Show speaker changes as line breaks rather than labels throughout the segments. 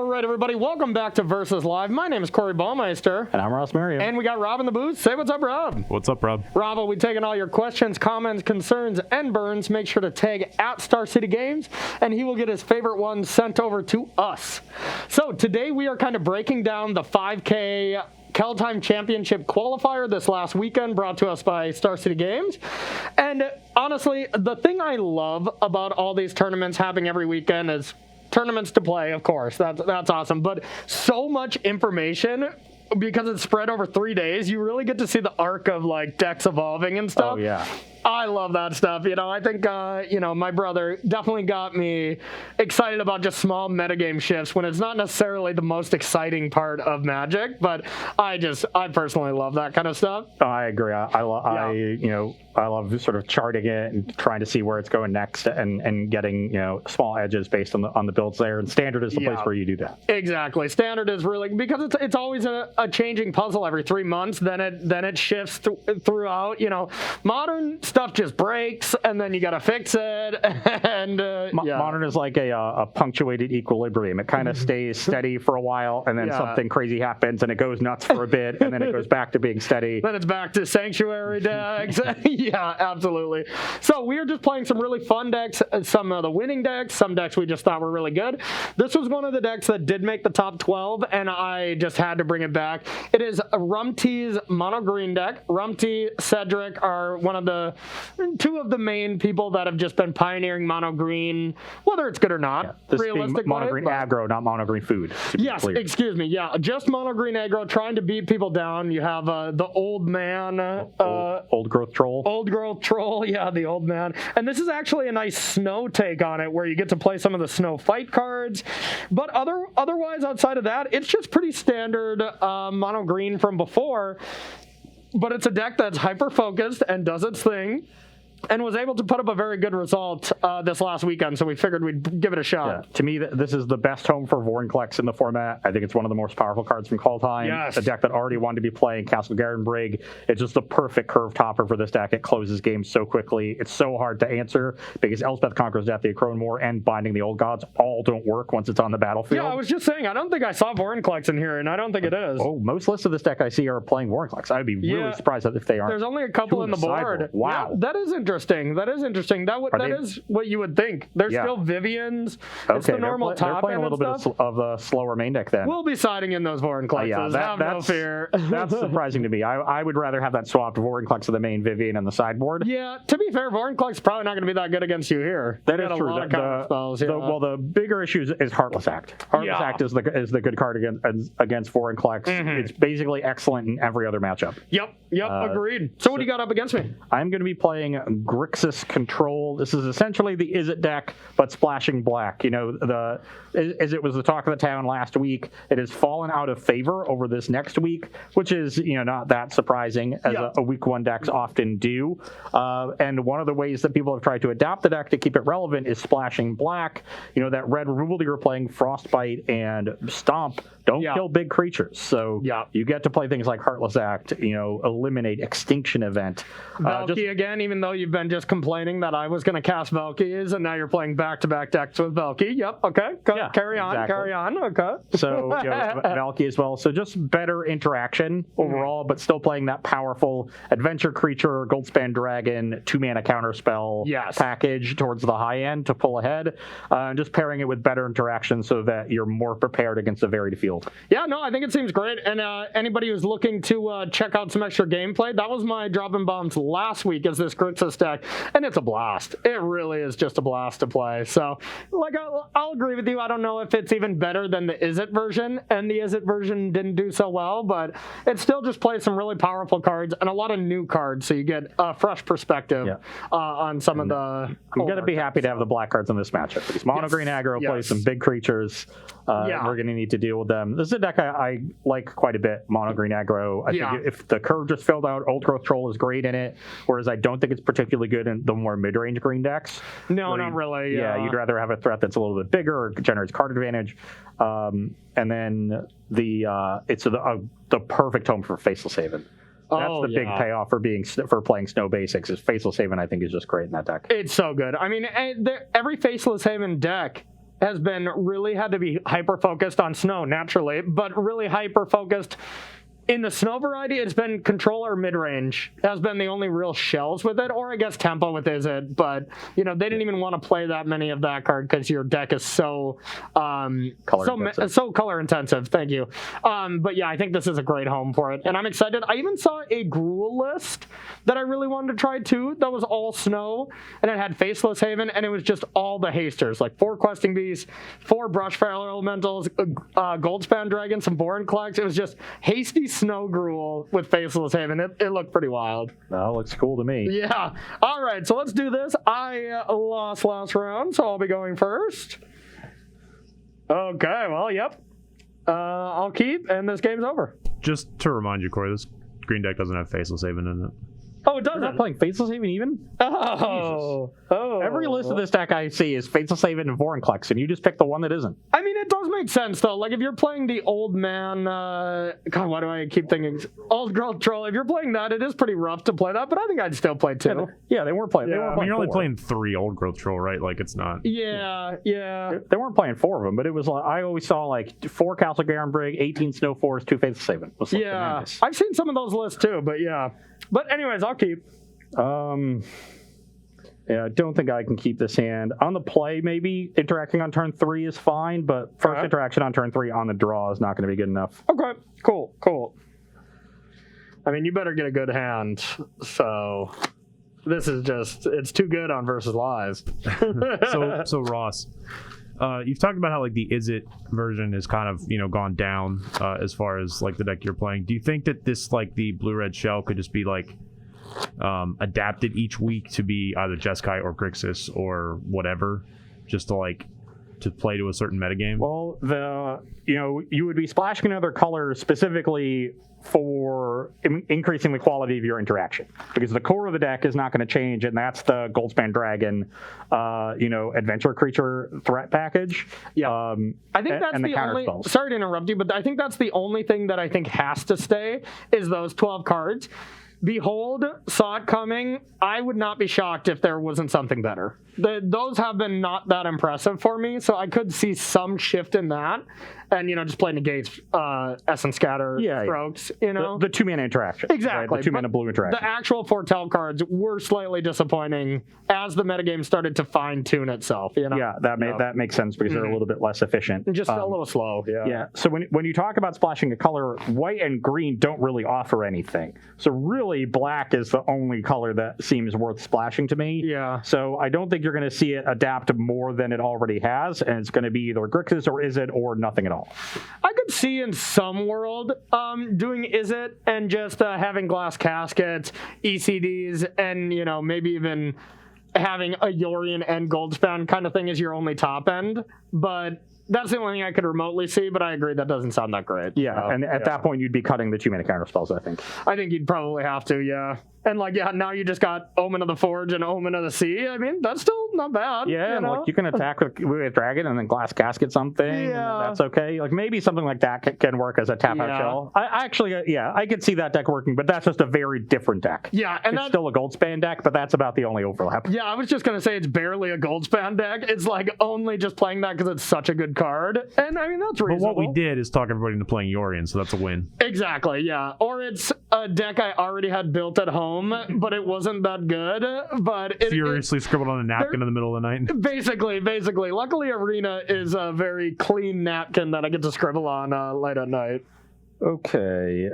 All right, everybody, welcome back to Versus Live. My name is Corey Baumeister.
And I'm Ross Merriam.
And we got Rob in the booth. Say what's up, Rob.
What's up, Rob?
Rob, we'll be taking all your questions, comments, concerns, and burns. Make sure to tag at Star City Games, and he will get his favorite one sent over to us. So today we are kind of breaking down the 5K Kaldheim Championship Qualifier this last weekend, brought to us by Star City Games. And honestly, the thing I love about all these tournaments happening every weekend is tournaments to play, of course. That's awesome. But so much information because it's spread over 3 days. You really get to see the arc of like decks evolving and stuff.
Oh, yeah.
I love that stuff. I think, my brother definitely got me excited about just small metagame shifts when it's not necessarily the most exciting part of Magic, but I personally love that kind of stuff.
I agree. I love sort of charting it and trying to see where it's going next and getting, small edges based on the builds there. And Standard is the place where you do that.
Exactly. Standard is really, because it's always a changing puzzle every 3 months. Then it shifts throughout. Modern stuff just breaks, and then you got to fix it. And
Modern is like a punctuated equilibrium. It kind of stays steady for a while, and then something crazy happens, and it goes nuts for a bit, and then it goes back to being steady.
Then it's back to Sanctuary decks. Yeah, absolutely. So we are just playing some really fun decks, some of the winning decks, some decks we just thought were really good. This was one of the decks that did make the top 12, and I just had to bring it back. It is Rumty's mono green deck. Rumty, Cedric are two of the main people that have just been pioneering mono green, whether it's good or not.
Yeah, this being mono green aggro, not mono green food.
Yes, excuse me. Yeah, just mono green aggro, trying to beat people down. You have the old man,
old growth troll.
Old growth troll, yeah, the old man. And this is actually a nice snow take on it, where you get to play some of the snow fight cards. But otherwise, outside of that, it's just pretty standard mono green from before. But it's a deck that's hyper-focused and does its thing, and was able to put up a very good result this last weekend, so we figured we'd give it a shot.
Yeah. To me, this is the best home for Vorinclex in the format. I think it's one of the most powerful cards from Kaldheim.
Yes.
A deck that already wanted to be playing Castle Garenbrig. It's just the perfect curve topper for this deck. It closes games so quickly. It's so hard to answer because Elspeth Conquers Death, the Acronmore, and Binding the Old Gods all don't work once it's on the battlefield.
Yeah, I was just saying, I don't think I saw Vorinclex in here, and I don't think it is.
Oh, most lists of this deck I see are playing Vorinclex. I would be really surprised if they aren't.
There's only a couple in the board.
Wow.
Yeah, that is interesting. That is what you would think. There's still Vivians.
Okay,
it's the normal top.
They're playing a little bit of the slower main deck then.
We'll be siding in those Vorinclexes. Have no fear.
That's surprising to me. I would rather have that swapped Vorinclex of the main Vivian on the sideboard.
Yeah, to be fair, Vorinclex is probably not going to be that good against you here.
That is true. The bigger issue is Heartless Act. Heartless Act is the good card against Vorinclex. It's basically excellent in every other matchup.
Yep, agreed. So what do you got up against me?
I'm going to be playing Grixis Control. This is essentially the Izzet deck, but splashing black. As it was the talk of the town last week, it has fallen out of favor over this next week, which is not that surprising, as a week one decks often do. And one of the ways that people have tried to adapt the deck to keep it relevant is splashing black. That red removal that you're playing, Frostbite and Stomp, don't kill big creatures. So you get to play things like Heartless Act, eliminate Extinction Event.
Valky again, even though you've been just complaining that I was going to cast Valky's, and now you're playing back-to-back decks with Valky. Yep, okay. Carry on. Okay.
So, Valky as well. So just better interaction overall, but still playing that powerful adventure creature, Goldspan Dragon, 2-mana counterspell package towards the high end to pull ahead. And just pairing it with better interaction so that you're more prepared against a varied field.
Yeah, no, I think it seems great. And anybody who's looking to check out some extra gameplay, that was my Dropping Bombs last week as this Grixis deck, and it's a blast. It really is just a blast to play. So, I'll agree with you. I don't know if it's even better than the Izzet version, and the Izzet version didn't do so well, but it still just plays some really powerful cards and a lot of new cards, so you get a fresh perspective on some of the...
I'm going to be happy to have the black cards in this matchup. Because mono green aggro plays some big creatures. We're going to need to deal with them. This is a deck I like quite a bit, mono green aggro. I think if the curve just filled out, Old Growth Troll is great in it, whereas I don't think it's particularly good in the more mid-range green decks.
No, not really.
Yeah, you'd rather have a threat that's a little bit bigger or generates card advantage. And then it's the perfect home for Faceless Haven. That's the big payoff for playing Snow Basics. Is Faceless Haven, I think, is just great in that deck.
It's so good. I mean, every Faceless Haven deck has been really had to be hyper-focused on snow, naturally, but really hyper-focused. In the snow variety, it's been control or mid-range. Has been the only real shells with it, or I guess tempo with Izzet. But they didn't even want to play that many of that card because your deck is so color intensive. Thank you. But yeah, I think this is a great home for it, and I'm excited. I even saw a Gruul list that I really wanted to try too. That was all snow, and it had Faceless Haven, and it was just all the hasters, like 4 Questing Beasts, 4 Brushfire Elementals, Goldspan Dragon, some Boron Collects. It was just hasty snow Gruul with Faceless Haven. It looked pretty wild.
That looks cool to me.
Yeah. All right, so let's do this. I lost last round, so I'll be going first. Okay, well, yep. I'll keep, and this game's over.
Just to remind you, Corey, this green deck doesn't have Faceless Haven in it.
Oh, it doesn't?
You're not playing Faceless Haven even?
Oh.
Every list of this deck I see is Faceless Haven and Vorinclex, and you just pick the one that isn't.
I mean, it does make sense, though. Like, if you're playing the old man... God, why do I keep thinking... Old Girl Troll. If you're playing that, it is pretty rough to play that, but I think I'd still play 2.
Yeah, they weren't playing.
Yeah.
They weren't
I mean, you're only
4.
playing 3 Old Growth Troll, right? Like, it's not...
Yeah.
They weren't playing 4 of them, but it was like... I always saw, like, 4 Castle Garen Brig, 18 Snow Forest, 2 Faceless Haven.
Yeah. I've seen some of those lists, too, but yeah. But anyways, I'll keep.
Yeah, I don't think I can keep this hand. On the play, maybe interacting on turn 3 is fine, but first interaction on turn 3 on the draw is not going to be good enough.
Okay, cool. I mean, you better get a good hand, so this is just, it's too good on versus live.
So Ross, you've talked about how like the Izzet version is kind of gone down as far as like the deck you're playing. Do you think that this like the blue-red shell could just be like adapted each week to be either Jeskai or Grixis or whatever, just to play to a certain metagame?
Well, you would be splashing another color specifically for increasing the quality of your interaction, because the core of the deck is not going to change, and that's the Goldspan Dragon, adventure creature threat package.
Yeah, I think that's the only.
Spells.
Sorry to interrupt you, but I think that's the only thing that I think has to stay is those 12 cards. Behold, saw it coming. I would not be shocked if there wasn't something better. Those have been not that impressive for me, so I could see some shift in that. And, just play negates, Essence Scatter, strokes,
The 2-mana interaction.
Exactly.
Right? The 2-mana blue interaction.
The actual Foretell cards were slightly disappointing as the metagame started to fine-tune itself, Yeah,
that makes sense because they're a little bit less efficient.
Just a little slow,
Yeah, so when you talk about splashing a color, white and green don't really offer anything. So really, black is the only color that seems worth splashing to me.
Yeah.
So I don't think you're going to see it adapt more than it already has, and it's going to be either Grixis or Izzet or nothing at all.
I could see in some world doing Izzet and just having glass caskets, ECDs, and maybe even having a Yorion and Goldspan kind of thing as your only top end. But that's the only thing I could remotely see, but I agree that doesn't sound that great.
Yeah, and at that point you'd be cutting the 2-mana counter spells, I think.
I think you'd probably have to, yeah. And now you just got Omen of the Forge and Omen of the Sea. I mean, that's still not bad.
Yeah, and you can attack with Dragon and then Glass Casket something. Yeah. That's okay. Like maybe something like that can work as a tap-out shell. I could see that deck working, but that's just a very different deck.
Yeah, and
it's still a Goldspan deck, but that's about the only overlap.
Yeah, I was just going to say it's barely a Goldspan deck. It's like only just playing that because it's such a good card. And I mean, that's reasonable.
But what we did is talk everybody into playing Yorion, so that's a win.
Exactly, yeah. Or it's a deck I already had built at home, but it wasn't that good. But
furiously scribbled on a napkin in the middle of the night.
Basically. Luckily, Arena is a very clean napkin that I get to scribble on late at night.
Okay.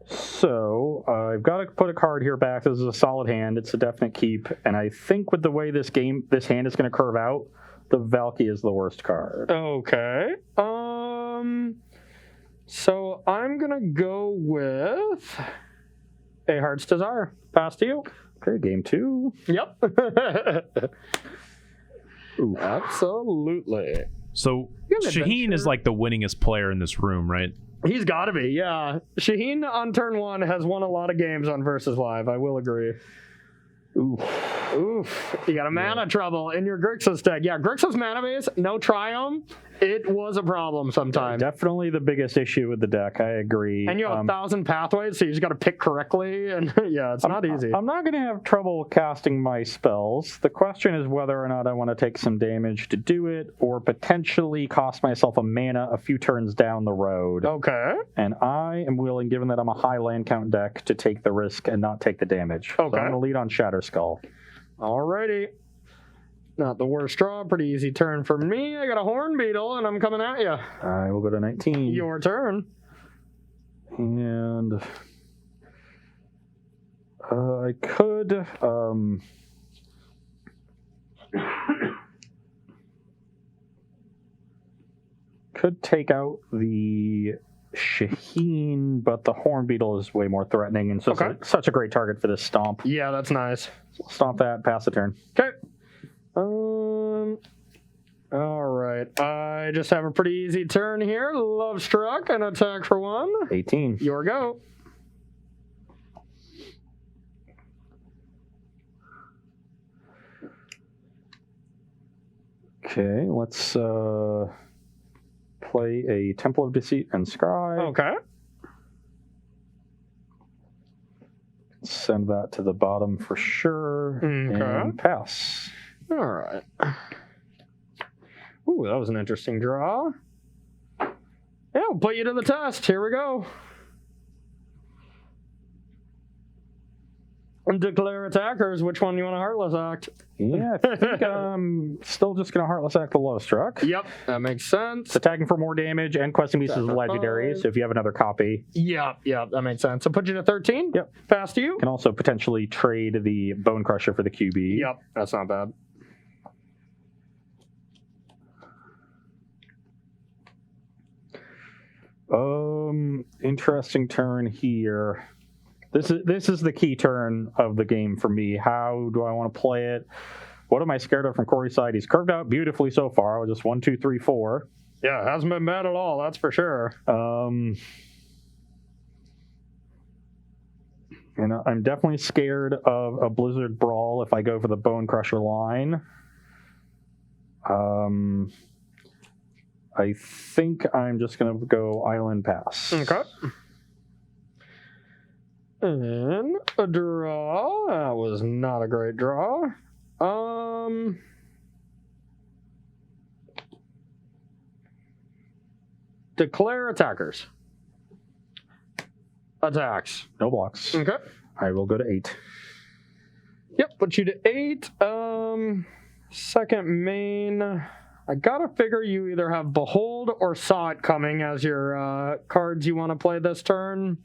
So I've got to put a card here back. This is a solid hand. It's a definite keep. And I think with the way this hand is going to curve out, the Valky is the worst card.
Okay. So I'm going to go with A Heart's Desire. Pass to you.
Okay, game 2.
Yep.
Ooh.
Absolutely.
So Shaheen is like the winningest player in this room, right?
He's got to be, yeah. Shaheen on turn 1 has won a lot of games on Versus Live. I will agree. Oof. You got a mana trouble in your Grixis deck. Yeah, Grixis mana base, no Triome, It was a problem sometimes.
Definitely the biggest issue with the deck. I agree.
And you have 1,000 pathways, so you just got to pick correctly. And yeah, it's not easy.
I'm not going to have trouble casting my spells. The question is whether or not I want to take some damage to do it, or potentially cost myself a mana a few turns down the road.
Okay.
And I am willing, given that I'm a high land count deck, to take the risk and not take the damage.
Okay.
So I'm going to lead on Shatter Skull.
Alrighty. Not the worst draw. Pretty easy turn for me. I got a Horn Beetle, and I'm coming at you.
I will go to 19.
Your turn.
And I could take out the Shaheen, but the Horn Beetle is way more threatening, and so it's such a great target for this stomp.
Yeah, that's nice.
Stomp that, pass the turn.
Okay. All right. I just have a pretty easy turn here. Love Struck and attack for 1.
18.
Your go.
Okay, let's play a Temple of Deceit and Scry.
Okay.
Send that to the bottom for sure. And pass.
All right. Ooh, that was an interesting draw. Yeah, we'll put you to the test. Here we go. And declare attackers. Which one do you want to Heartless Act?
Yeah, I think I'm still just going to Heartless Act the Love Struck.
Yep, that makes sense.
It's attacking for more damage and questing pieces of legendary, so if you have another copy.
Yep, that makes sense. So put you to 13?
Yep.
Pass to you?
Can also potentially trade the Bone Crusher for the QB.
Yep, that's not bad.
Interesting turn here. This is the key turn of the game for me. How do I want to play it? What am I scared of from Corey's side? He's curved out beautifully so far. With just 1, 2, 3, 4.
Yeah, it hasn't been bad at all. That's for sure.
And I'm definitely scared of a Blizzard Brawl if I go for the Bone Crusher line. I think I'm just going to go Island Pass.
Okay. And a draw. That was not a great draw. Declare attackers. Attacks.
No blocks.
Okay.
I will go to 8.
Yep, put you to 8. Second main. I gotta figure you either have Behold or Saw It coming as your cards you want to play this turn.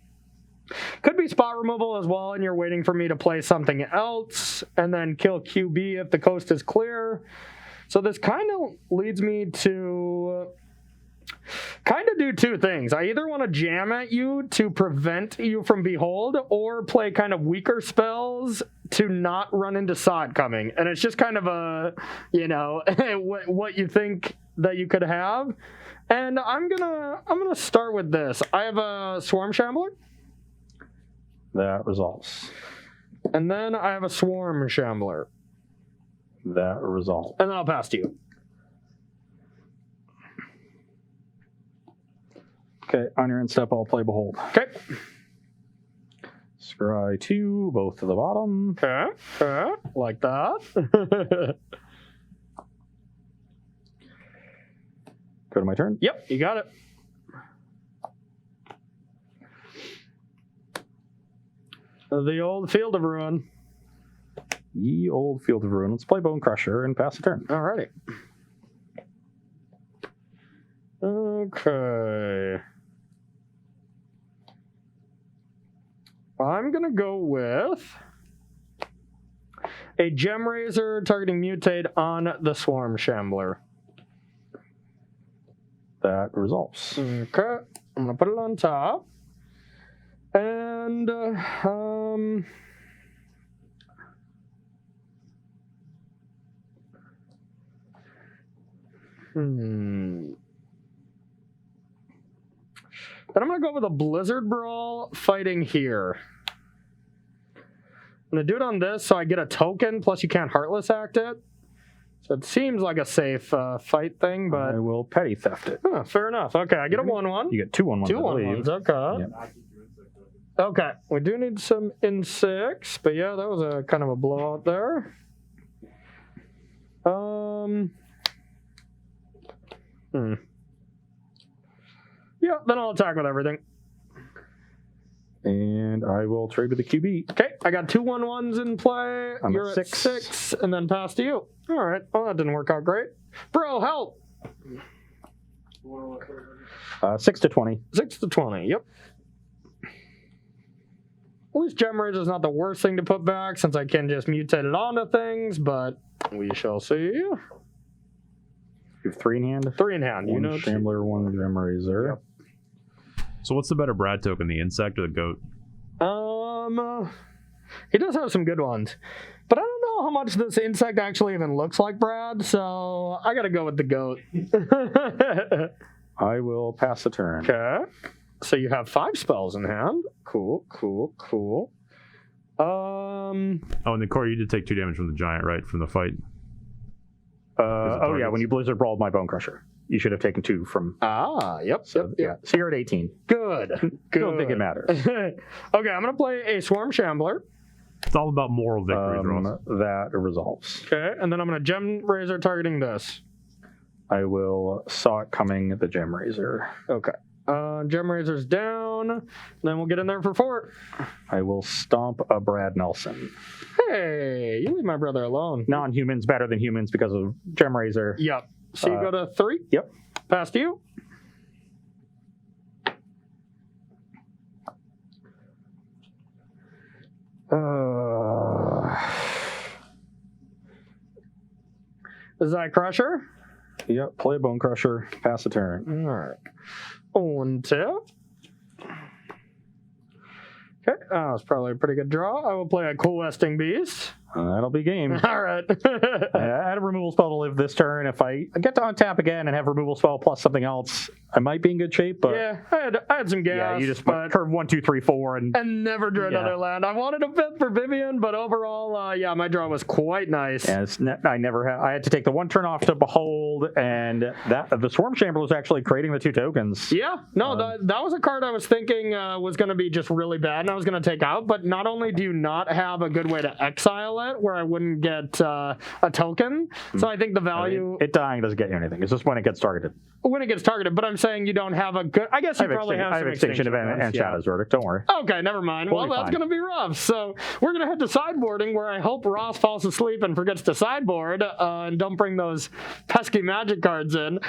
Could be spot removal as well, and you're waiting for me to play something else, and then kill QB if the coast is clear. So this kind of leads me to do 2 things. I either want to jam at you to prevent you from Behold, or play kind of weaker spells to not run into Sod coming. And it's just kind of a, what you think that you could have. And I'm gonna start with this. I have a Swarm Shambler.
That resolves.
And then I have a Swarm Shambler.
That resolves.
And then I'll pass to you.
Okay, on your end step, I'll play Behold.
Okay.
Scry 2, both to the bottom.
Okay. Like that.
Go to my turn.
Yep, you got it. The old Field of Ruin.
Ye old Field of Ruin. Let's play Bone Crusher and pass the turn.
Alrighty. Okay. I'm gonna go with a Gem Razor targeting Mutate on the Swarm Shambler.
That resolves.
Okay. I'm gonna put it on top. And Then I'm going to go with a Blizzard Brawl fighting here. I'm going to do it on this so I get a token, plus you can't Heartless Act it. So it seems like a safe fight thing, but
I will petty theft it.
fair enough. Okay, I get a 1/1.
You get 2 1/1s.
2 1/1s. Okay.
Yep.
Okay, we do need some insects, but yeah, that was a kind of a blowout there. Yeah, then I'll attack with everything.
And I will trade with the QB.
Okay, I got 2 1/1s in play.
I'm
You're
at
at
6.
6, and then pass to you. All right. Well, that didn't work out great. Bro, help!
6 to 20.
6 to 20. Yep. At least Gem Razor is not the worst thing to put back, since I can just mutate it onto things, but we shall see.
You have 3 in hand.
3 in hand. You
One
know.
Shambler, 1 Gem Razor.
Yep.
So what's the better Brad token, the insect or the goat?
He does have some good ones, but I don't know how much this insect actually even looks like Brad, so I gotta go with the goat.
I will pass the turn.
Okay. So you have 5 spells in hand. Cool.
Oh, and then Corey, you did take 2 damage from the giant, right? From the fight.
Oh yeah, when you Blizzard Brawled my Bone Crusher, you should have taken 2 from.
Yep.
So you're at 18.
Good.
Don't think it matters.
Okay, I'm gonna play a Swarm Shambler.
It's all about moral victories, Ross.
That resolves.
Okay, and then I'm gonna Gem Razor targeting this.
I will saw it coming the Gem Razor.
Okay. Gem Razor's down. Then we'll get in there for 4.
I will stomp a Brad Nelson.
Hey, you leave my brother alone.
Non-humans better than humans because of Gem Razor.
Yep. So you go to 3?
Yep.
Pass to you. Zai Crusher.
Yep. Play a Bone Crusher. Pass the turn.
All right. 1 tap. Okay, it's probably a pretty good draw. I will play a Cool Westing Beast.
That'll be game.
All right.
I had a removal spell to live this turn. If I get to untap again and have removal spell plus something else, I might be in good shape. But
yeah, I had some gas.
yeah, you just
but
curve 1, 2, 3, 4, and
never drew another land. I wanted a 5th for Vivian, but overall, yeah, my draw was quite nice.
yeah, I had to take the 1 turn off to Behold, and that the Swarm Chamber was actually creating the 2 tokens.
Yeah, no, that was a card I was thinking was going to be just really bad, and I was going to take out. But not only do you not have a good way to exile it, where I wouldn't get a token, so I think the value.
It dying doesn't get you anything. It's just when it gets targeted.
When it gets targeted, but I'm saying you don't have a good. I guess you probably have
I
some
have Extinction Event and Shadow's Verdict. Don't worry.
Okay, never mind. Well, that's going to be rough. So we're going to head to sideboarding, where I hope Ross falls asleep and forgets to sideboard and don't bring those pesky magic cards in.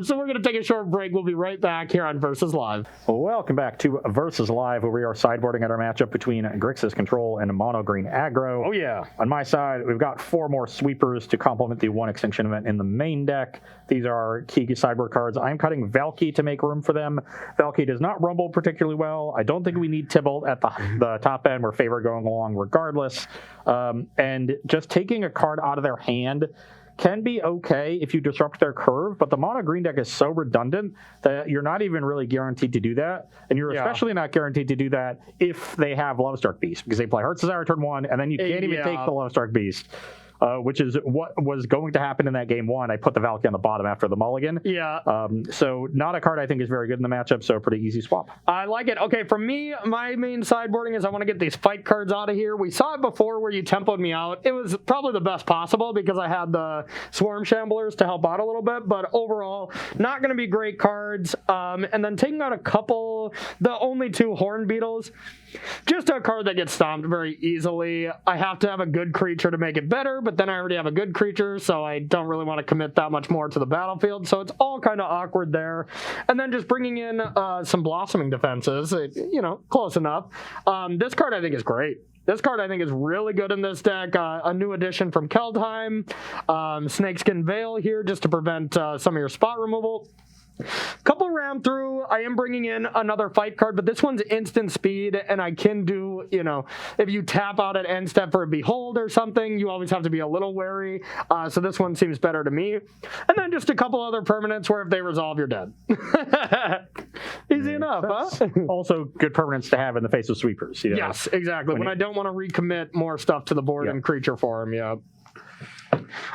So we're going to take a short break. We'll be right back here on Versus Live.
Welcome back to Versus Live, where we are sideboarding at our matchup between Grixis Control and Mono Green Aggro.
Oh, yeah.
On my side, we've got 4 more sweepers to complement the 1 Extinction Event in the main deck. These are key sideboard cards. I'm cutting Valky to make room for them. Valky does not rumble particularly well. I don't think we need Tybalt at the top end. We're favored going along regardless. And just taking a card out of their hand can be okay if you disrupt their curve, but the mono green deck is so redundant that you're not even really guaranteed to do that, and you're especially not guaranteed to do that if they have Lovestruck Beast, because they play Heart's Desire turn 1, and then you can't even take the Lovestruck Beast. Which is what was going to happen in that game 1. I put the Valky on the bottom after the mulligan.
Yeah.
So not a card I think is very good in the matchup, so a pretty easy swap.
I like it. Okay, for me, my main sideboarding is I want to get these fight cards out of here. We saw it before where you tempoed me out. It was probably the best possible because I had the Swarm Shamblers to help out a little bit, but overall, not going to be great cards. And then taking out a couple, the only 2 Horn Beetles, just a card that gets stomped very easily. I have to have a good creature to make it better, but then I already have a good creature, so I don't really want to commit that much more to the battlefield, so it's all kind of awkward there. And then just bringing in some Blossoming Defenses, close enough. This card I think is great. This card I think is really good in this deck. A new addition from Kaldheim. Snakeskin Veil here just to prevent some of your spot removal. Couple round through, I am bringing in another fight card, but this one's instant speed, and I can do, if you tap out at end step for a Behold or something, you always have to be a little wary. So this one seems better to me. And then just a couple other permanents where if they resolve, you're dead. Easy enough, huh?
Also good permanents to have in the face of sweepers.
Yes, exactly. When I don't want to recommit more stuff to the board and creature form,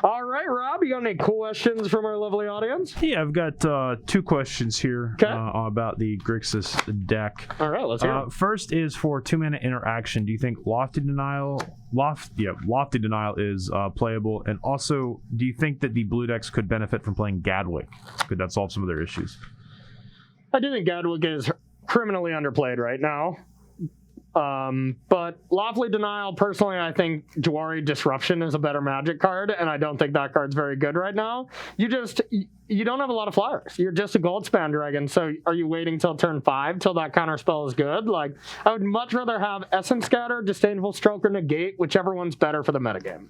All right, Rob, you got any questions from our lovely audience?
Yeah, I've got 2 questions here about the Grixis deck.
All right, let's hear it.
First is for 2-mana interaction. Do you think Lofty Denial is playable? And also, do you think that the blue decks could benefit from playing Gadwick? Could that solve some of their issues?
I do think Gadwick is criminally underplayed right now. But Lawfully Denial, personally, I think Jawari Disruption is a better Magic card, and I don't think that card's very good right now. You don't have a lot of flyers. You're just a Goldspan Dragon, so are you waiting till turn 5 till that counter spell is good? Like, I would much rather have Essence Scatter, Disdainful Stroke, or Negate, whichever one's better for the metagame.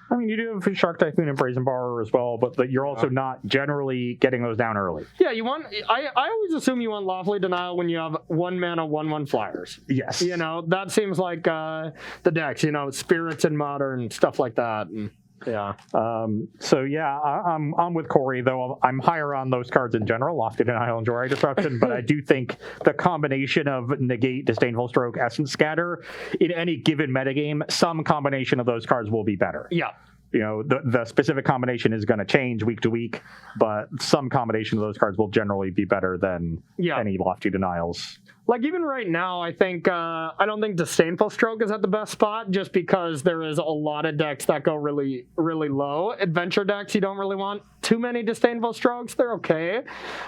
I mean, you do have Shark Typhoon and Brazen Borrower as well, but you're also not generally getting those down early.
Yeah, I always assume you want Lawfully Denial when you have 1 mana, 1/1 flyers.
Yes.
That seems like the decks, Spirits and Modern, stuff like that. And, yeah.
I'm with Corey, though I'm higher on those cards in general, Lofty Denial and Jawari Disruption, but I do think the combination of Negate, Disdainful Stroke, Essence Scatter, in any given metagame, some combination of those cards will be better.
Yeah.
The specific combination is going to change week to week, but some combination of those cards will generally be better than any Lofty Denials.
Like, even right now, I think I don't think Disdainful Stroke is at the best spot, just because there is a lot of decks that go really, really low. Adventure decks, you don't really want too many Disdainful Strokes. They're okay.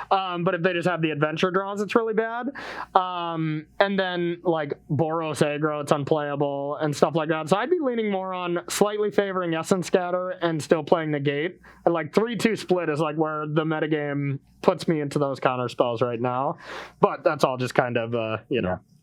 But if they just have the adventure draws, it's really bad. And then, like, Boros aggro, it's unplayable and stuff like that. So I'd be leaning more on slightly favoring Essence Scatter and still playing Negate. And, like, 3-2 split is, like, where the metagame puts me into those counter spells right now. But that's all just kind of, a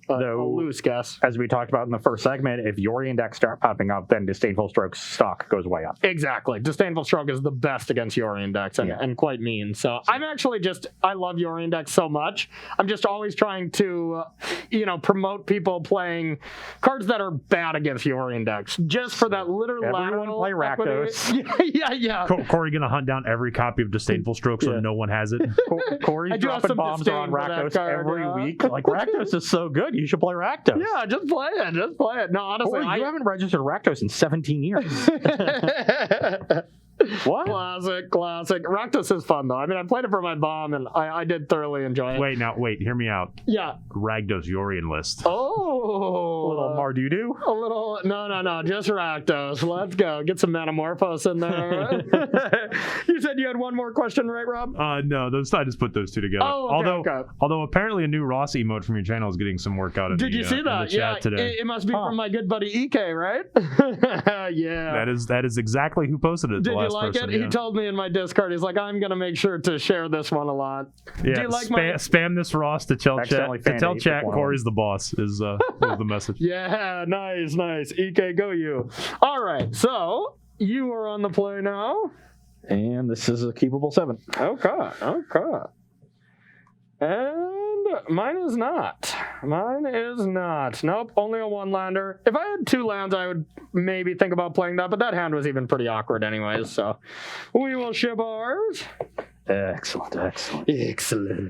loose guess.
As we talked about in the first segment, if Yorion decks start popping up, then Disdainful Stroke's stock goes way up.
Exactly. Disdainful Stroke is the best against Yorion decks and quite mean. So I'm actually I love Yorion decks so much. I'm just always trying to, promote people playing cards that are bad against Yorion decks, just for that little lateral
play Rakdos.
Yeah.
Corey gonna hunt down every copy of Disdainful Stroke so no one has it.
Corey's dropping bombs on Rakdos every week. Like, Rakdos is so good. You should play Rakdos.
Yeah, just play it. No, honestly,
Corey, you haven't registered Rakdos in 17 years. What?
Classic. Rakdos is fun, though. I mean, I played it for my bomb, and I did thoroughly enjoy it.
Wait, hear me out.
Yeah.
Ragdos Yorion list.
Oh.
A little Mardudu?
A little, no, just Rakdos. Let's go. Get some Metamorphose in there. You said you had one more question, right, Rob?
No, I just put those two together.
Oh, okay,
Although apparently a new Ross emote from your channel is getting some work out of
Did you see that?
the chat today.
It must be from my good buddy EK, right? Yeah.
That is exactly who posted it.
Did you like
person,
it? He told me in my Discord, he's like, I'm going to make sure to share this one a lot.
Yeah,
do you like
spam this Ross to tell chat. To tell chat Corey's the boss is was the message.
Yeah, nice. EK, go you. All right, so you are on the play now.
And this is a keepable 7.
Okay. And mine is not. Nope, only a 1-lander. If I had 2 lands, I would maybe think about playing that, but that hand was even pretty awkward anyways, so we will ship ours.
Excellent.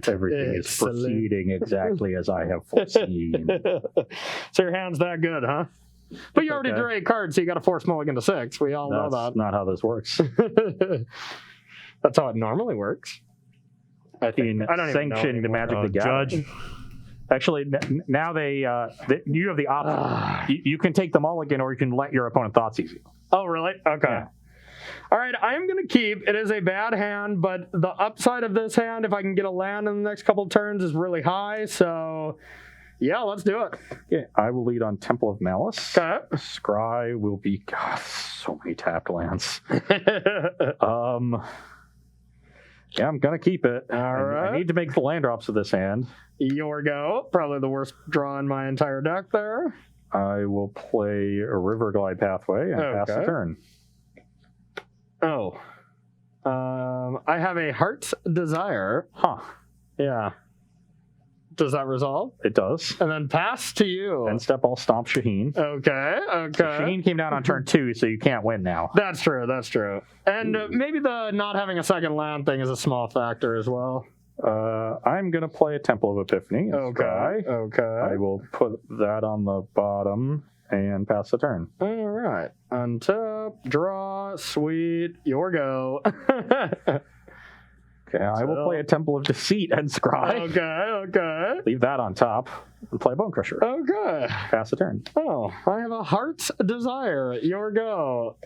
Everything
is proceeding exactly as I have foreseen.
So your hand's that good, huh? But you already drew 8 cards, so you got to force mulligan to 6. We all know that.
That's not how this works.
That's how it normally works. I don't
sanctioned the Magic the Gathering.
Judge.
Actually, now you have the option. You can take the mulligan, or you can let your opponent Thoughtseize you.
Oh, really? Okay.
Yeah.
All right, I am going to keep. It is a bad hand, but the upside of this hand, if I can get a land in the next couple of turns, is really high. So, yeah, let's do it.
Yeah, I will lead on Temple of Malice.
Okay.
Scry will be, so many tapped lands. Yeah, I'm going to keep it.
All right.
I need to make the land drops of this hand.
Your go. Probably the worst draw in my entire deck there.
I will play a River Glide Pathway and pass the turn.
Oh. I have a Heart's Desire.
Huh.
Yeah. Does that resolve?
It does.
And then pass to you.
End step, I'll stomp Shaheen.
Okay.
Shaheen came down on turn 2, so you can't win now.
That's true. And maybe the not having a second land thing is a small factor as well.
I'm going to play a Temple of Epiphany.
Okay.
I will put that on the bottom and pass the turn.
All right. Untap, draw, Sweet. Your go.
Okay, I will play a Temple of Deceit and Scry.
Okay.
Leave that on top and play Bone Crusher.
Okay.
Pass the turn.
Oh, I have a Heart's Desire. Your go.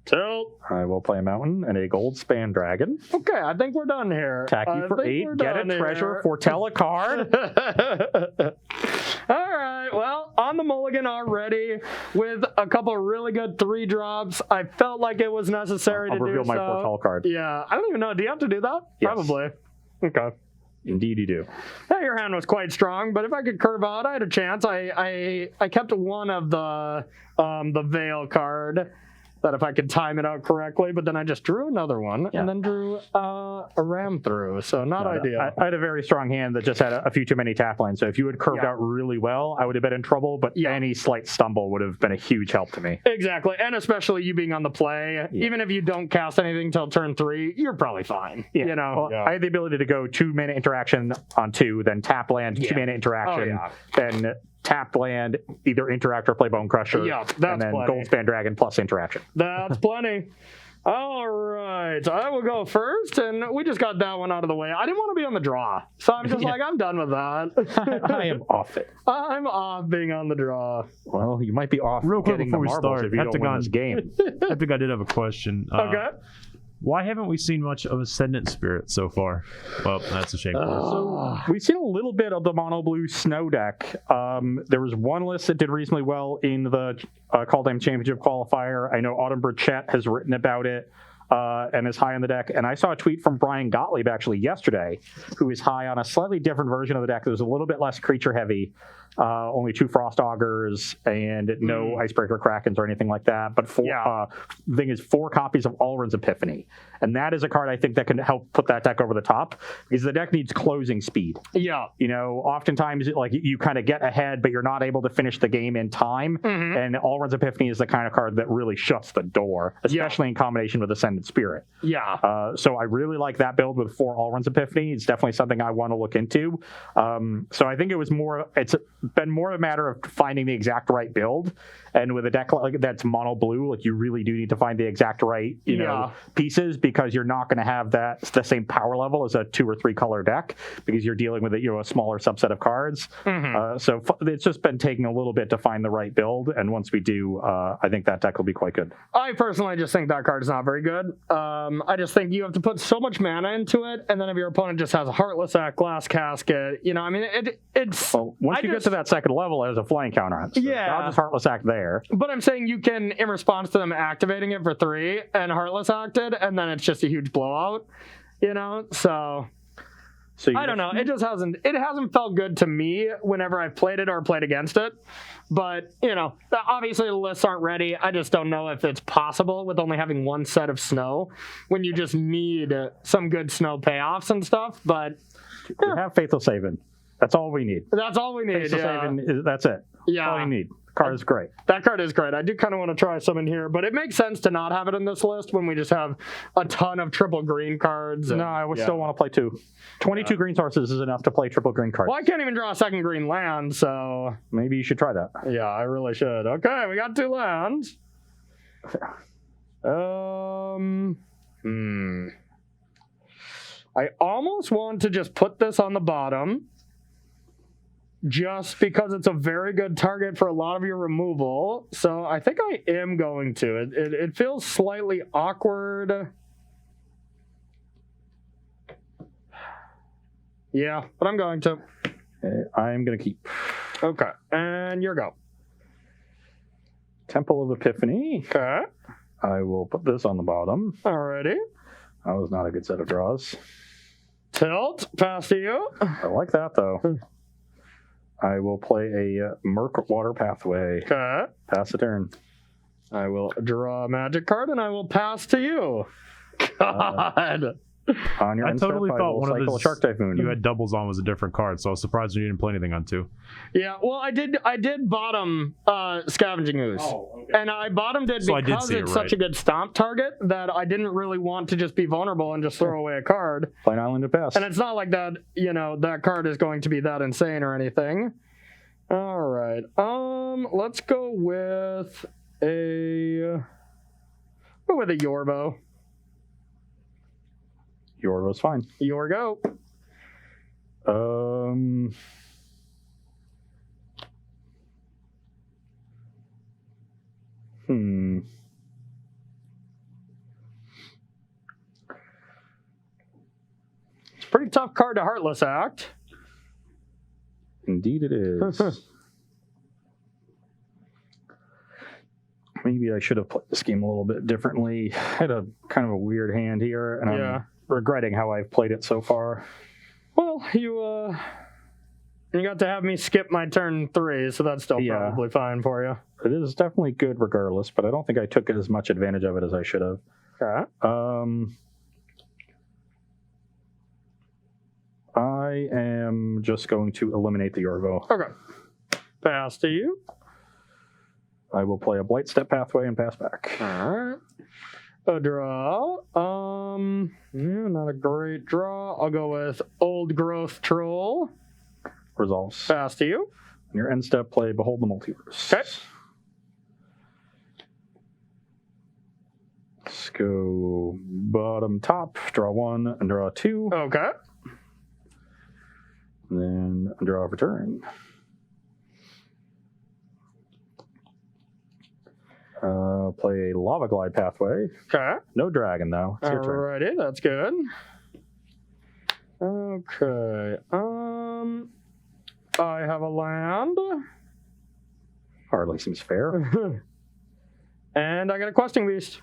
Tilt.
I will play a Mountain and a Gold Span Dragon.
Okay, I think we're done here.
Attack you for 8. Get a treasure, foretell a card.
All right, well, on the mulligan already with a couple really good 3-drops. I felt like it was necessary
I'll
to
reveal
do
my
so.
foretell card.
Yeah, I don't even know. Do you have to do that?
Yes.
Probably. Okay.
Indeed you do.
Yeah, your hand was quite strong, but if I could curve out, I had a chance. I kept one of the Veil card. That if I could time it out correctly, but then I just drew another one and then drew a ram through, so not ideal.
I had a very strong hand that just had a few too many tap lines, so if you had curved out really well, I would have been in trouble, but any slight stumble would have been a huge help to me.
Exactly, and especially you being on the play, even if you don't cast anything till turn 3, you're probably fine.
Yeah.
You know,
Well, I had the ability to go 2-mana interaction on 2, then tap land, 2-mana interaction, then tap land, either interact or play Bone Crusher, and then Gold Span Dragon plus interaction.
That's plenty. All right, I will go first, and we just got that one out of the way. I didn't want to be on the draw, so I'm just like, I'm done with that.
I am off it.
I'm off being on the draw.
Well, you might be off
Real quick
getting
before
the
we
marbles
start,
if you don't win this game.
I think I did have a question.
Okay.
Why haven't we seen much of Ascendant Spirit so far? Well, that's a shame.
So we've seen a little bit of the mono blue snow deck. There was one list that did reasonably well in the Kaldheim Championship Qualifier. I know Autumn Burchett has written about it and is high on the deck. And I saw a tweet from Brian Gottlieb actually yesterday, who is high on a slightly different version of the deck that was a little bit less creature heavy. Only 2 Frost Augurs and no Icebreaker Krakens or anything like that. But the thing is 4 copies of Alrund's Epiphany. And that is a card I think that can help put that deck over the top because the deck needs closing speed.
Yeah.
You know, oftentimes like you kind of get ahead, but you're not able to finish the game in time. And Alrund's Epiphany is the kind of card that really shuts the door, especially in combination with Ascendant Spirit.
Yeah.
So I really like that build with 4 Alrund's Epiphany. It's definitely something I want to look into. So I think it's been more a matter of finding the exact right build, and with a deck like that's mono blue, like you really do need to find the exact right pieces because you're not going to have the same power level as a 2 or 3 color deck because you're dealing with a smaller subset of cards. So it's just been taking a little bit to find the right build, and once we do, I think that deck will be quite good.
I personally just think that card is not very good. I just think you have to put so much mana into it, and then if your opponent just has a Heartless Act, Glass Casket, I mean, it's...
Well, once you get to that second level, there's a flying counter on it. So I'll just Heartless Act there.
But I'm saying you can, in response to them activating it for 3 and Heartless Acted, and then it's just a huge blowout, So I don't know. It just hasn't felt good to me whenever I've played it or played against it. But, obviously the lists aren't ready. I just don't know if it's possible with only having 1 set of snow when you just need some good snow payoffs and stuff. But
we have Faithful Saving. That's all we need.
That's all we need.
Faithful Saving, that's it.
Yeah.
That's all you need. Card is great.
That card is great. I do kind of want to try some in here, but it makes sense to not have it in this list when we just have a ton of triple green cards.
No, I would still want to play 2. 22 green sources is enough to play triple green cards.
Well, I can't even draw a second green land, so...
Maybe you should try that.
Yeah, I really should. Okay, we got 2 lands. I almost want to just put this on the bottom just because it's a very good target for a lot of your removal. So I think I am going to. It feels slightly awkward. Yeah, but I'm going to.
I'm going to keep.
Okay, and your go.
Temple of Epiphany.
Okay.
I will put this on the bottom.
Alrighty.
That was not a good set of draws.
Tilt, pass to you.
I like that, though. I will play a Murk Water Pathway.
Okay.
Pass the turn.
I will draw a magic card, and I will pass to you. God.
On your
I totally thought one of those
Shark Typhoon.
you had doubles on was a different card, so I was surprised you didn't play anything on 2.
Yeah, well, I did bottom Scavenging Ooze.
Oh, okay.
And I bottomed it
So I did
because
see it
it's such a good stomp target that I didn't really want to just be vulnerable and just throw away a card.
Play an Island of Pass.
And it's not like that, that card is going to be that insane or anything. All right. Let's go with a Go with a Yorvo.
Yorvo's fine.
Your go. It's a pretty tough card to Heartless Act.
Indeed it is. Maybe I should have played this game a little bit differently. I had a kind of a weird hand here, and I'm regretting how I've played it so far.
Well, you got to have me skip my turn 3, so that's still probably fine for you.
It is definitely good regardless, but I don't think I took as much advantage of it as I should have.
Okay.
I am just going to eliminate the Yorvo.
Okay. Pass to you.
I will play a Blight Step Pathway and pass back.
All right. A draw. Not a great draw. I'll go with Old Growth Troll.
Resolves.
Pass to you.
On your end step, play Behold the Multiverse.
Okay.
Let's go bottom top, draw 1 and draw 2.
Okay.
And then draw a return. Play a Lava Glide Pathway.
Okay.
No dragon, though. It's your turn.
Alrighty, that's good. Okay. I have a land.
Hardly seems fair.
And I got a Questing Beast.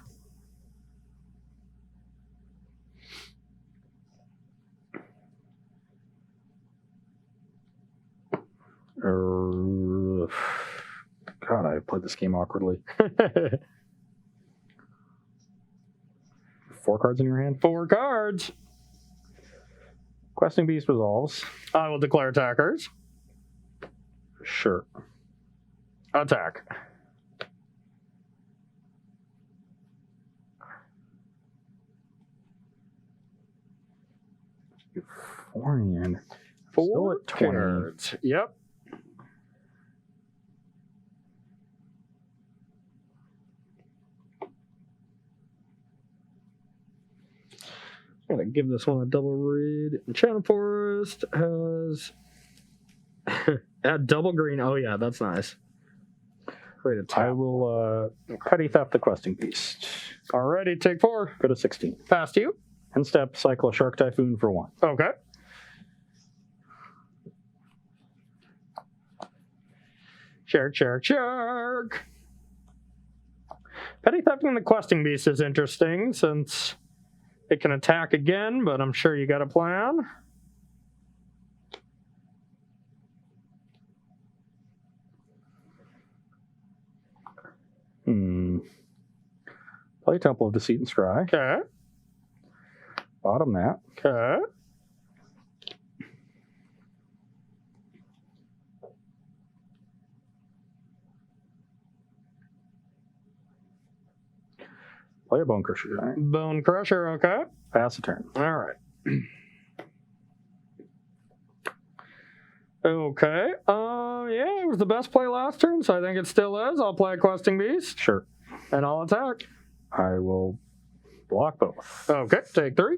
God, I played this game awkwardly. 4 cards in your hand?
4 cards.
Questing Beast resolves.
I will declare attackers.
Sure.
Attack.
Euphorian.
4
Still at 20.
cards. Yep. I'm going to give this one a double read. Enchanted Forest has... Add double green. Oh, yeah, that's nice. Great attack.
I will Petty Theft the Questing Beast.
Alrighty, take 4.
Go to 16.
Past you.
End step, cycle a Shark Typhoon for 1.
Okay. Shark, shark, shark. Petty Thefting the Questing Beast is interesting since it can attack again, but I'm sure you got a plan.
Play Temple of Deceit and Scry.
Okay.
Bottom that.
Okay.
Play a Bone Crusher Giant.
Bone Crusher, okay.
Pass a turn.
All right. Okay. Yeah, it was the best play last turn, so I think it still is. I'll play a Questing Beast.
Sure.
And I'll attack.
I will block both.
Okay, take 3.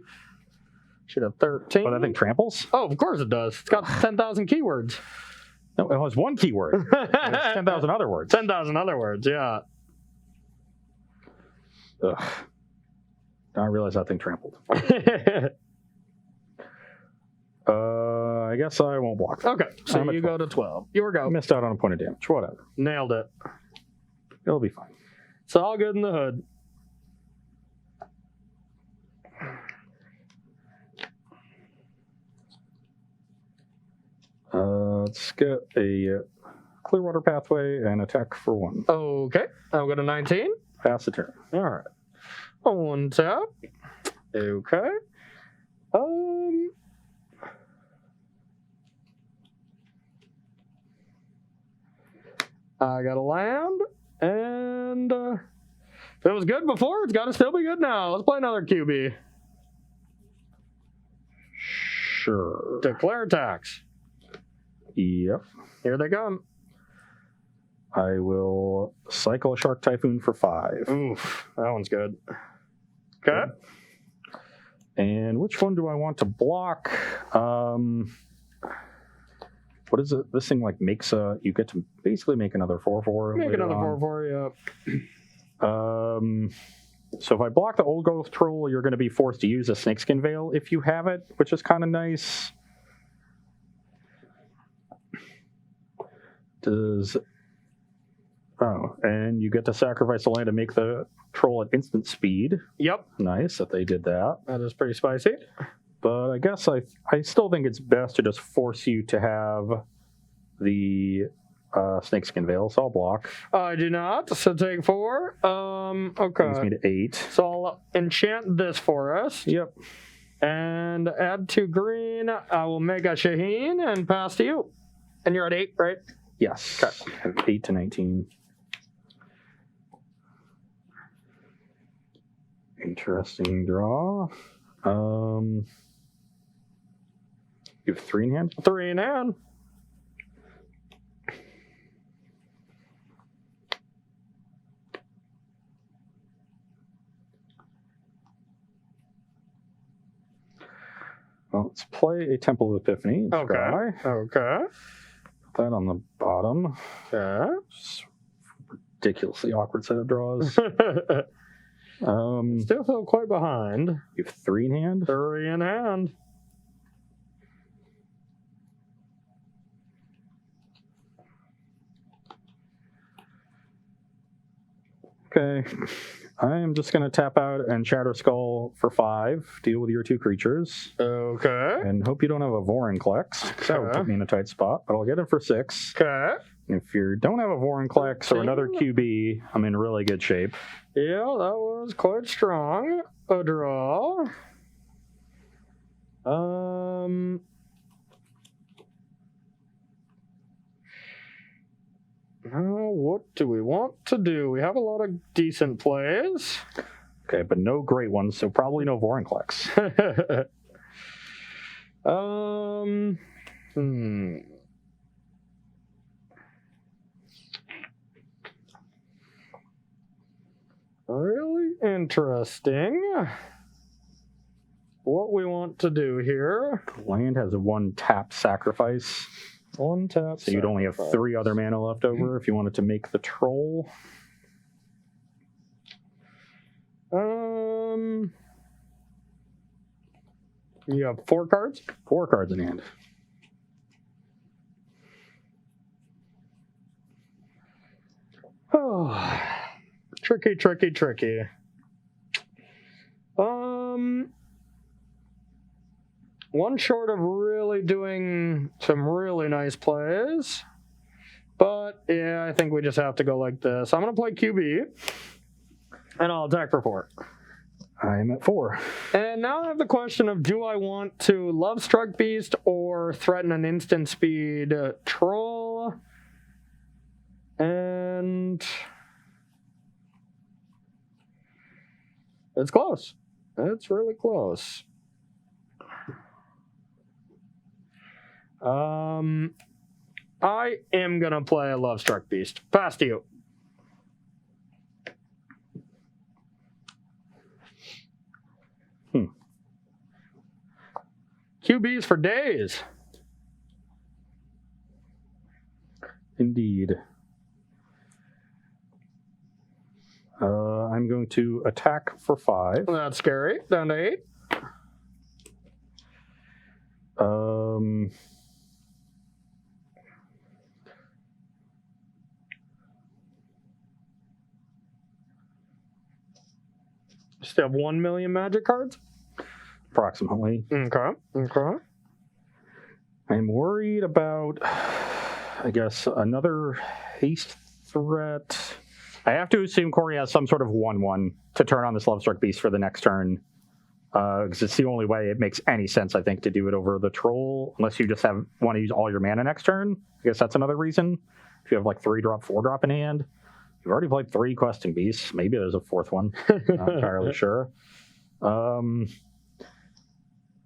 Should have 13.
But I think tramples?
Oh, of course it does. It's got 10,000 keywords.
No, it has 1 keyword. It's 10,000 other words.
10,000 other words, yeah.
Ugh. Now I realize that thing trampled. I guess I won't block that.
Okay, so
I'm at
you
12.
go to 12. Your go.
Missed out on a point of damage. Whatever.
Nailed it.
It'll be fine.
It's all good in the hood.
Let's get a Clearwater Pathway and attack for 1.
Okay, I'll go to 19.
Pass the turn.
All right. 1 tap. Okay. I got a land, and if it was good before, it's got to still be good now. Let's play another QB.
Sure.
Declare attacks.
Yep.
Here they come.
I will cycle a Shark Typhoon for 5.
Oof, that one's good. Okay.
And which one do I want to block? What is it? This thing like makes you get to basically make another 4/4.
Make another 4/4,
yeah. So if I block the Old Growth Troll, you're going to be forced to use a Snakeskin Veil if you have it, which is kind of nice. And you get to sacrifice a land to make the troll at instant speed.
Yep.
Nice that they did that.
That is pretty spicy.
But I guess I still think it's best to just force you to have the Snakeskin Veil, so I'll block.
I do not, so take 4. Okay.
Brings me to 8.
So I'll enchant this for us.
Yep.
And add 2 green. I will make a Shaheen and pass to you. And you're at 8, right?
Yes.
Okay.
I have 8 to 19. Interesting draw. You have 3 in hand?
3 in hand.
Well, let's play a Temple of Epiphany.
Okay. Okay.
Put that on the bottom.
Okay.
Ridiculously awkward set of draws.
Still feel quite behind.
You have 3 in hand?
3 in hand.
Okay. I am just going to tap out and Shatter Skull for 5. Deal with your 2 creatures.
Okay.
And hope you don't have a Vorinclex. That would put me in a tight spot, but I'll get it for 6.
Okay.
If you don't have a Vorinclex or another QB, I'm in really good shape.
Yeah, that was quite strong. A draw. Now, what do we want to do? We have a lot of decent plays.
Okay, but no great ones, so probably no Vorinclex.
Really interesting. What we want to do here.
Land has a 1 tap sacrifice.
1 tap.
So you'd only have 3 other mana left over if you wanted to make the troll.
You have 4 cards?
4 cards in hand.
Oh, tricky, tricky, tricky. One short of really doing some really nice plays. But, yeah, I think we just have to go like this. I'm going to play QB. And I'll attack for 4.
I'm at 4.
And now I have the question of, do I want to Love Struck Beast or threaten an instant speed troll? And it's close. It's really close. I am going to play a Love Struck Beast. Pass to you. QBs for days.
Indeed. I'm going to attack for 5.
That's scary. Down to 8. Still have 1 million magic cards?
Approximately.
Okay.
I'm worried about, I guess, another haste threat. I have to assume Corey has some sort of 1/1 to turn on this Lovestruck Beast for the next turn. Because it's the only way it makes any sense, I think, to do it over the troll, unless you just want to use all your mana next turn. I guess that's another reason. If you have like 3-drop, 4-drop in hand, you've already played 3 Questing Beasts. Maybe there's a 4th one. Not entirely sure.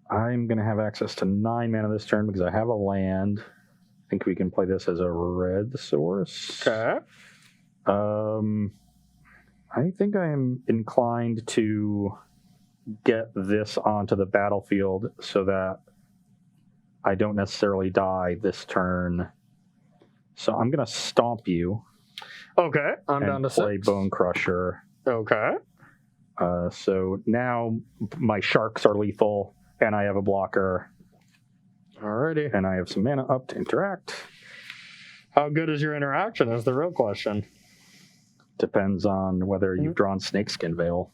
I'm going to have access to 9 mana this turn because I have a land. I think we can play this as a red source.
Okay.
I think I am inclined to get this onto the battlefield so that I don't necessarily die this turn. So I'm going to stomp you.
Okay. I'm
and
down to
play
6.
Bone Crusher.
Okay.
So now my sharks are lethal, and I have a blocker,
Alrighty.
and I have some mana up to interact.
How good is your interaction is the real question.
Depends on whether you've drawn Snakeskin Veil.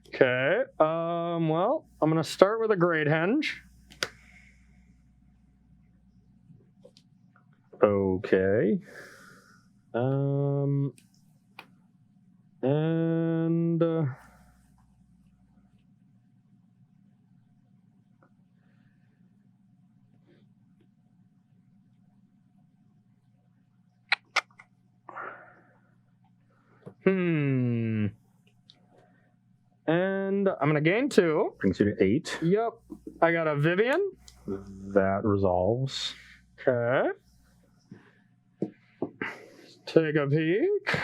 Okay. Well, I'm going to start with a Great Henge.
Okay.
And and I'm gonna gain 2.
Brings you to 8.
Yep. I got a Vivian.
That resolves.
Okay. Take a peek.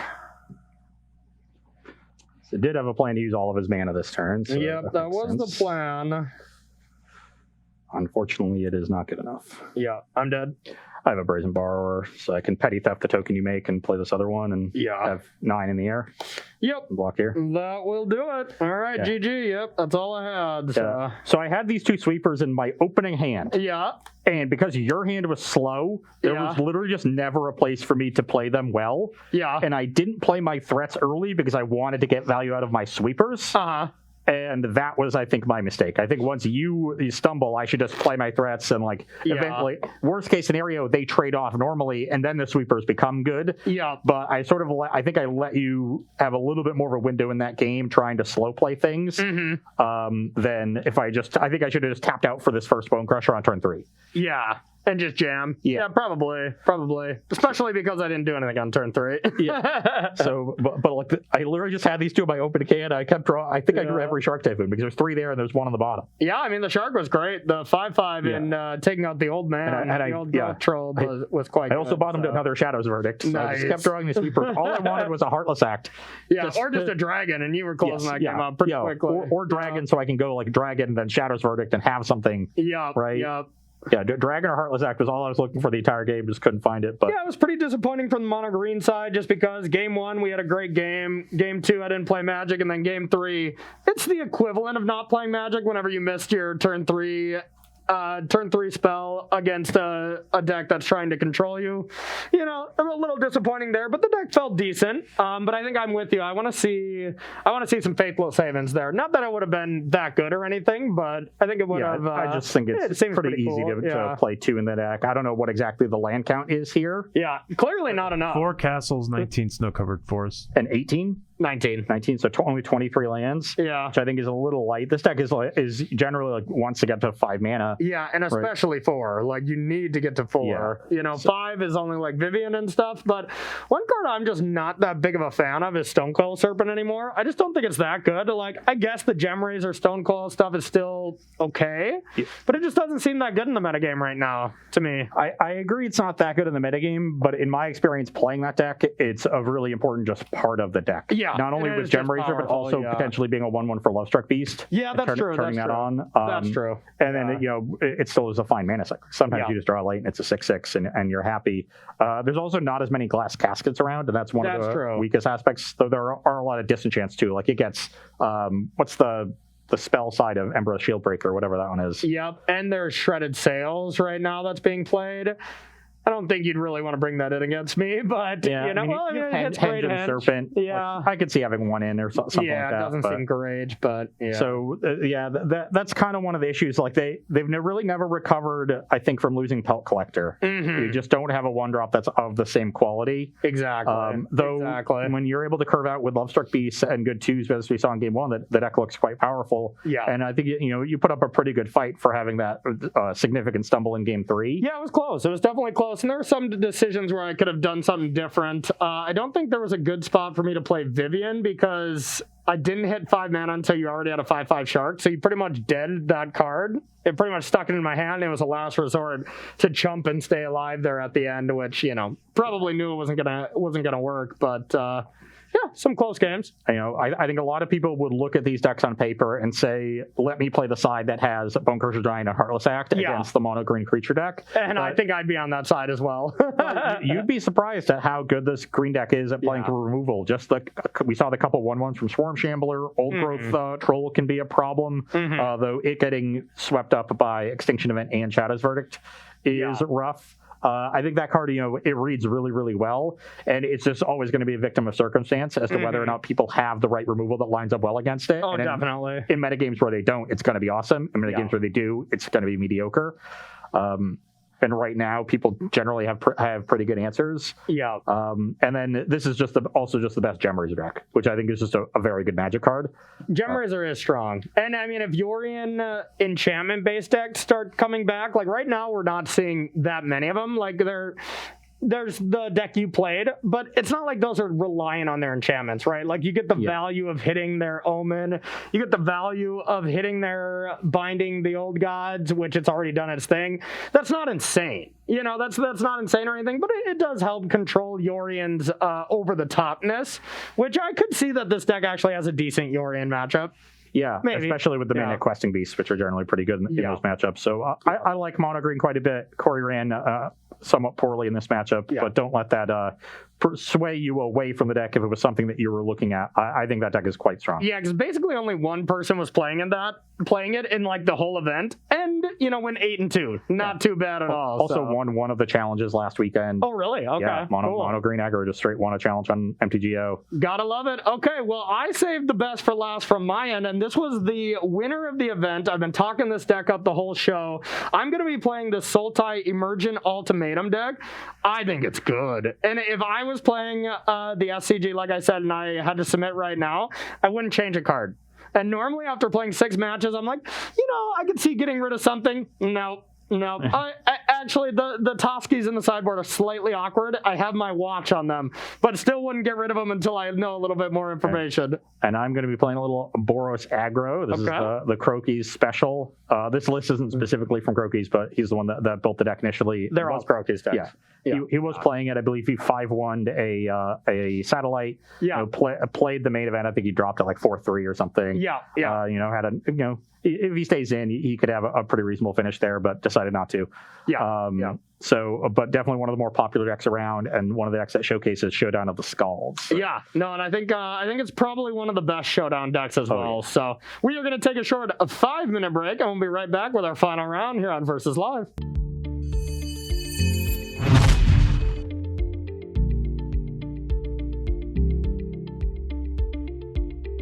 So did have a plan to use all of his mana this turn. So
Yep, that
makes
was
sense.
the plan.
Unfortunately, it is not good enough.
Yeah, I'm dead.
I have a Brazen Borrower, so I can petty theft the token you make and play this other one and
Yeah.
have 9 in the air.
Yep.
And block here.
That will do it. All right,
Yeah.
GG. Yep, that's all I had. So.
So I had these 2 sweepers in my opening hand.
Yeah.
And because your hand was slow, there was literally just never a place for me to play them well.
Yeah.
And I didn't play my threats early because I wanted to get value out of my sweepers.
Uh-huh.
And that was, I think, my mistake. I think once you stumble, I should just play my threats and, eventually, worst case scenario, they trade off normally, and then the sweepers become good.
Yeah.
But I I think I let you have a little bit more of a window in that game trying to slow play things than if I think I should have just tapped out for this first Bone Crusher on turn 3.
Yeah. And just jam.
Yeah.
Probably. Especially because I didn't do anything on turn 3.
Yeah. So, I literally just had these 2 in my opening hand. I kept drawing. I think I drew every Shark Typhoon because there's 3 there and there's 1 on the bottom.
Yeah, I mean, the Shark was great. The 5/5 and taking out the old man, the old troll was quite good.
I also bottomed another Shadow's Verdict. So I just kept drawing these sweepers. All I wanted was a Heartless Act.
Yeah, or just a dragon, and you were closing that game up pretty quickly.
Or dragon, so I can go dragon, then Shadow's Verdict, and have something.
Yeah.
Right?
Yeah.
Yeah, Dragon or Heartless Act was all I was looking for the entire game. Just couldn't find it. But
yeah, it was pretty disappointing from the mono green side just because game 1 we had a great game. Game 2 I didn't play Magic, and then game 3 it's the equivalent of not playing Magic whenever you missed your turn 3 spell against a deck that's trying to control you. You know, I'm a little disappointing there, but the deck felt decent. But I think I'm with you. I want to see some Faithless Havens there. Not that it would have been that good or anything, but I think it would have.
I just think it seems pretty easy
cool.
to play 2 in the deck. I don't know what exactly the land count is here.
Yeah, clearly not enough.
4 castles, 19 snow-covered forests.
And 18?
19,
so only 23 lands.
Yeah,
which I think is a little light. This deck is generally wants to get to 5 mana.
Yeah, and especially 4. You need to get to 4.
Yeah.
You know, 5 is only Vivian and stuff. But one card I'm just not that big of a fan of is Stonecoil Serpent anymore. I just don't think it's that good. I guess the Gem-Rays or Stonecoil stuff is still okay, but it just doesn't seem that good in the metagame right now to me.
I agree it's not that good in the metagame, but in my experience playing that deck, it's a really important just part of the deck.
Yeah.
Not only with Gem Razor, but also potentially being a 1/1 for Lovestruck Beast.
Yeah, that's true.
Turning that on.
That's true.
And then, it still is a fine mana cycle. Sometimes you just draw late and it's a 6/6 and you're happy. There's also not as many glass caskets around, and that's one of the weakest aspects, though there are a lot of disenchants too. It gets, what's the spell side of Ember Shieldbreaker, or whatever that one is.
Yep, and there's Shredded Sails right now that's being played. I don't think you'd really want to bring that in against me, but it's great.
Serpent.
Yeah,
I could see having 1 in or something like that.
Yeah, it doesn't seem great, but yeah.
So that's kind of one of the issues. They've really never recovered, I think, from losing Pelt Collector.
Mm-hmm.
You just don't have a 1-drop that's of the same quality.
Exactly.
When you're able to curve out with Lovestruck Beasts and good 2s, as we saw in game 1, the deck looks quite powerful.
Yeah,
and I think you put up a pretty good fight for having that significant stumble in game 3.
Yeah, it was close. It was definitely close. close, and there were some decisions where I could have done something different. I don't think there was a good spot for me to play Vivian because I didn't hit 5 mana until you already had a 5/5 shark, so you pretty much dead that card. It pretty much stuck it in my hand. And it was a last resort to chump and stay alive there at the end, which probably knew it wasn't gonna work, but. Yeah, some close games.
I think a lot of people would look at these decks on paper and say, let me play the side that has Bonecrusher Giant and Heartless Act against the mono green creature deck.
And I think I'd be on that side as well.
You'd be surprised at how good this green deck is at playing through removal. We saw the couple 1/1s from Swarm Shambler. Old Growth Troll can be a problem, though it getting swept up by Extinction Event and Shadow's Verdict is rough. I think that card, it reads really, really well, and it's just always going to be a victim of circumstance as to whether or not people have the right removal that lines up well against it.
Oh, definitely.
In metagames where they don't, it's going to be awesome. In metagames where they do, it's going to be mediocre. And right now, people generally have pretty good answers. Yeah. And then this is also just the best Gem Razor deck, which I think is just a very good Magic card.
Gem Razor is strong. And I mean, if Yorion enchantment-based decks start coming back, like right now, we're not seeing that many of them. Like there's the deck you played, but it's not like those are relying on their enchantments, right? Like you get the value of hitting their Omen, you get the value of hitting their Binding the Old Gods, which it's already done its thing. That's not insane. That's not insane or anything, but it does help control Yorion's over-the-topness, which I could see that this deck actually has a decent Yorion matchup.
Yeah, maybe. Especially with the Manic Questing Beasts, which are generally pretty good in those matchups. So I like Mono Green quite a bit. Corey ran somewhat poorly in this matchup, but don't let that sway you away from the deck if it was something that you were looking at. I think that deck is quite strong.
Yeah, because basically only one person was playing it in like the whole event, and went 8-2. Not too bad at all.
Also won one of the challenges last weekend.
Oh, really? Okay.
Yeah, mono green aggro just straight won a challenge on MTGO.
Gotta love it. Okay, well, I saved the best for last from my end, and this was the winner of the event. I've been talking this deck up the whole show. I'm going to be playing the Sultai Emergent Ultimatum deck. I think it's good. And if I was playing the SCG, like I said, and I had to submit right now, I wouldn't change a card. And normally after playing 6 matches, I'm like, I could see getting rid of something. No. Actually, the Toskies in the sideboard are slightly awkward. I have my watch on them, but still wouldn't get rid of them until I know a little bit more information.
And I'm going to be playing a little Boros aggro. This is the Croakies special. This list isn't specifically from Croakies, but he's the one that built the deck initially.
They're all Croakies decks.
Yeah. He was playing it. I believe he 5-1'd a satellite. Yeah. Played the main event. I think he dropped it like 4-3 or something. Yeah. Had if he stays in, he could have a pretty reasonable finish there, but decided not to. So, but definitely one of the more popular decks around, and one of the decks that showcases Showdown of the Skalds. So.
Yeah, no, and I think it's probably one of the best Showdown decks as well. Yeah. So we are going to take a short 5-minute break, and we'll be right back with our final round here on Versus Live.